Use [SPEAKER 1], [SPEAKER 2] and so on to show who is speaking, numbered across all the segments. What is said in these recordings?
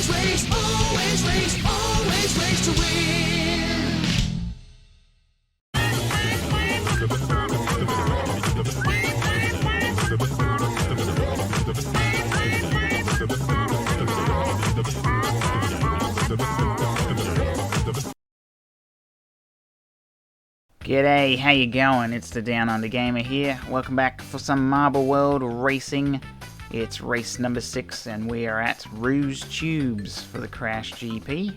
[SPEAKER 1] always race to win.
[SPEAKER 2] G'day, how you going? It's the Downunder Gamer here. Welcome back for some Marble World racing. It's race number 6 and we are at Rouge Tubes for the Crash GP.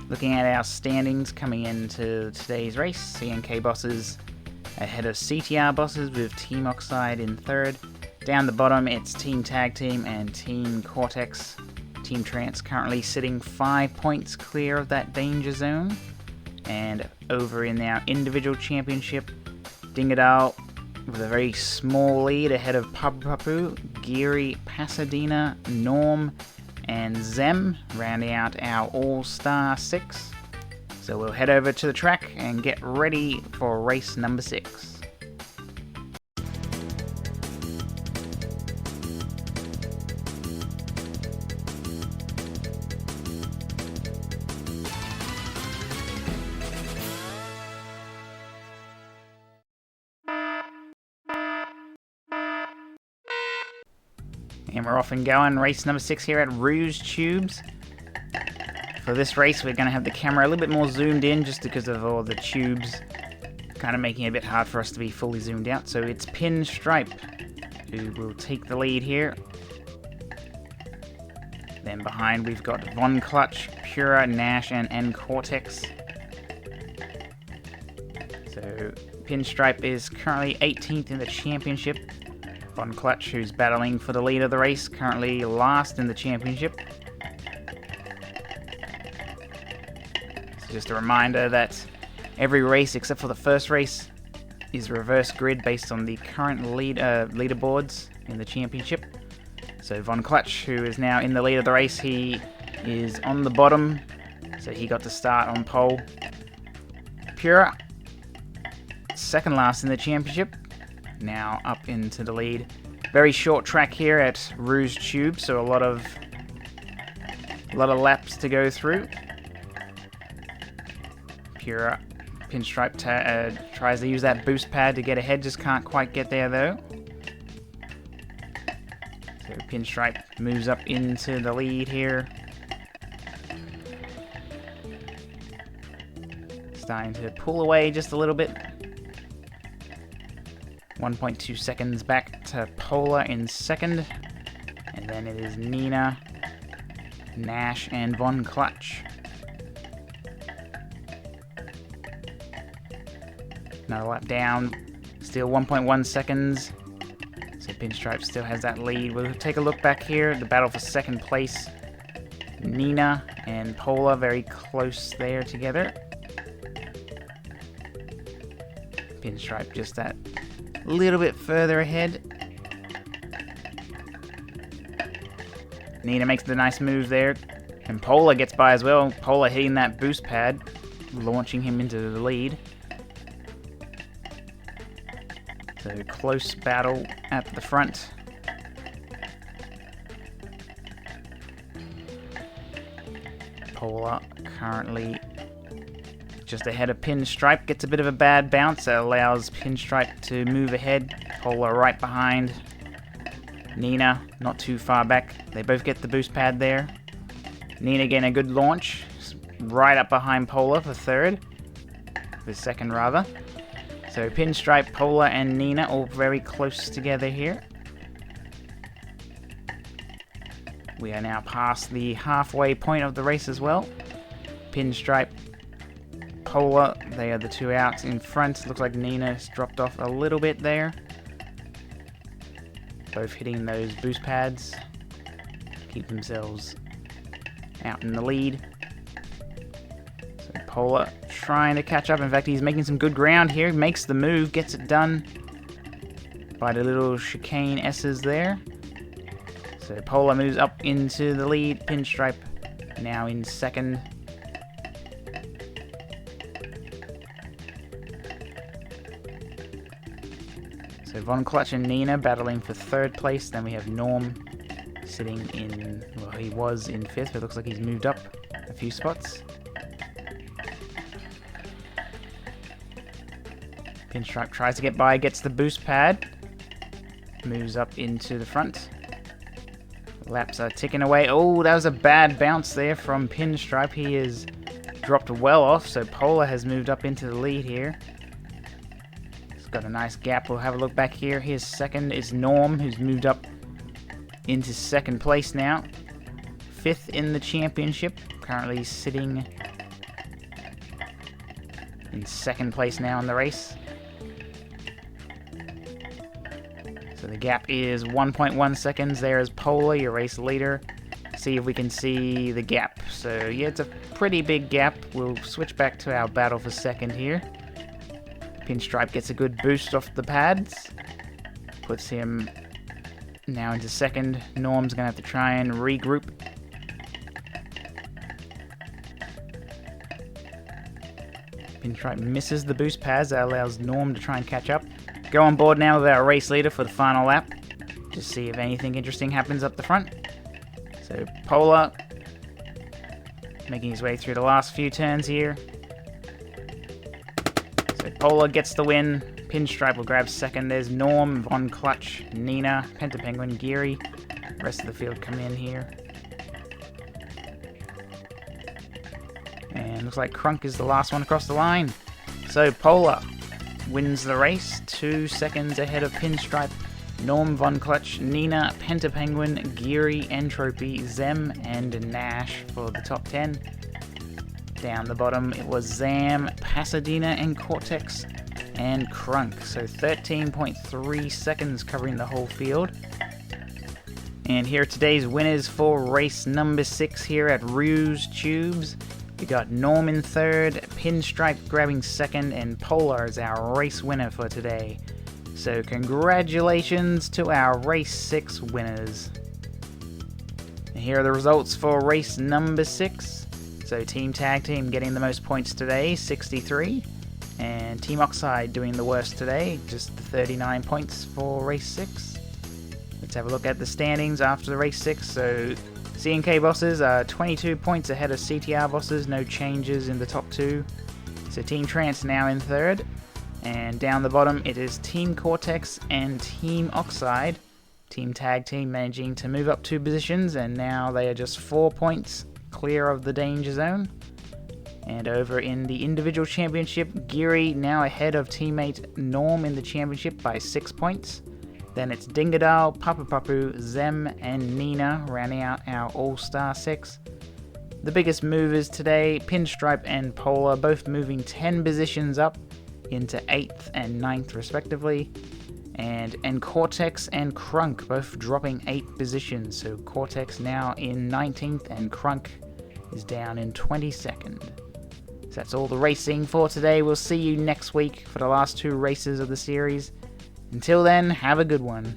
[SPEAKER 2] Looking at our standings coming into today's race, CNK bosses ahead of CTR bosses with Team Oxide in 3rd. Down the bottom it's Team Tag Team and Team Cortex. Team Trance currently sitting 5 points clear of that danger zone. And over in our individual championship, Dingadal with a very small lead ahead of Papu Papu, Geary, Pasadena, Norm, and Zem, rounding out our All-Star 6. So we'll head over to the track and get ready for race number 6. And we're off and going, race number 6 here at Rouge Tubes. For this race we're going to have the camera a little bit more zoomed in just because of all the tubes, kind of making it a bit hard for us to be fully zoomed out. So it's Pinstripe who will take the lead here. Then behind we've got Von Clutch, Pura, Nash and Cortex. So Pinstripe is currently 18th in the championship. Von Clutch, who's battling for the lead of the race, currently last in the championship. So just a reminder that every race except for the first race is reverse grid based on the current leaderboards in the championship. So Von Clutch, who is now in the lead of the race, he is on the bottom, so he got to start on pole. Pura, second last in the championship, now up into the lead. Very short track here at Rouge Tube, so a lot of laps to go through. Pura, Pinstripe tries to use that boost pad to get ahead, just can't quite get there though. So Pinstripe moves up into the lead here. Starting to pull away just a little bit. 1.2 seconds back to Polar in second. And then it is Nina, Nash, and Von Clutch. Another lap down. Still 1.1 seconds. So Pinstripe still has that lead. We'll take a look back here. The battle for second place. Nina and Polar very close there together. Pinstripe just that little bit further ahead. Nina makes the nice move there. And Polar gets by as well. Polar hitting that boost pad, launching him into the lead. So close battle at the front. Polar currently just ahead of Pinstripe, gets a bit of a bad bounce that allows Pinstripe to move ahead. Polar right behind. Nina not too far back. They both get the boost pad there. Nina getting a good launch, right up behind Polar for third. For second rather. So Pinstripe, Polar and Nina all very close together here. We are now past the halfway point of the race as well. Pinstripe, Polar, they are the two out in front. Looks like Nina's dropped off a little bit there. Both hitting those boost pads. Keep themselves out in the lead. So Polar trying to catch up. In fact, he's making some good ground here. Makes the move, gets it done by the little chicane S's there. So Polar moves up into the lead. Pinstripe now in second. So Von Clutch and Nina battling for third place. Then we have Norm sitting in, well, he was in 5th, but it looks like he's moved up a few spots. Pinstripe tries to get by, gets the boost pad, moves up into the front. Laps are ticking away. Oh, that was a bad bounce there from Pinstripe. He is dropped well off, so Polar has moved up into the lead here. He's got a nice gap. We'll have a look back here. His second is Norm, who's moved up into 2nd place now. 5th in the championship, currently sitting in 2nd place now in the race. So the gap is 1.1 seconds. There is Polar, your race leader. See if we can see the gap. So yeah, it's a pretty big gap. We'll switch back to our battle for 2nd here. Pinstripe gets a good boost off the pads. Puts him now into 2nd. Norm's going to have to try and regroup. Pinstripe misses the boost pads. That allows Norm to try and catch up. Go on board now with our race leader for the final lap. Just see if anything interesting happens up the front. So Polar making his way through the last few turns here. So Polar gets the win. Pinstripe will grab 2nd. There's Norm, Von Clutch, Nina, Pentapenguin, Geary. Rest of the field come in here. And looks like Crunk is the last one across the line. So Polar wins the race, 2 seconds ahead of Pinstripe, Norm, Von Clutch, Nina, Pentapenguin, Geary, Entropy, Zem, and Nash for the top 10. Down the bottom, it was Zam, Pasadena, and Cortex, and Crunk. So 13.3 seconds covering the whole field. And here are today's winners for race number 6 here at Rouge Tubes. We got Norm in 3rd, Pinstripe grabbing 2nd, and Polar is our race winner for today. So congratulations to our race 6 winners. And here are the results for race number 6. So Team Tag Team getting the most points today, 63. And Team Oxide doing the worst today, just 39 points for race 6. Let's have a look at the standings after the race 6. So C&K bosses are 22 points ahead of CTR bosses, no changes in the top 2. So Team Trance now in 3rd. And down the bottom it is Team Cortex and Team Oxide. Team Tag Team managing to move up 2 positions, and now they are just 4 points clear of the danger zone. And over in the individual championship, Geary now ahead of teammate Norm in the championship by 6 points. Then it's Dingadal, Papu Papu, Zem, and Nina rounding out our All-Star 6. The biggest movers today, Pinstripe and Polar, both moving 10 positions up into 8th and 9th respectively. And Cortex and Crunk both dropping 8 positions. So Cortex now in 19th and Crunk is down in 22nd. So that's all the racing for today. We'll see you next week for the last 2 races of the series. Until then, have a good one.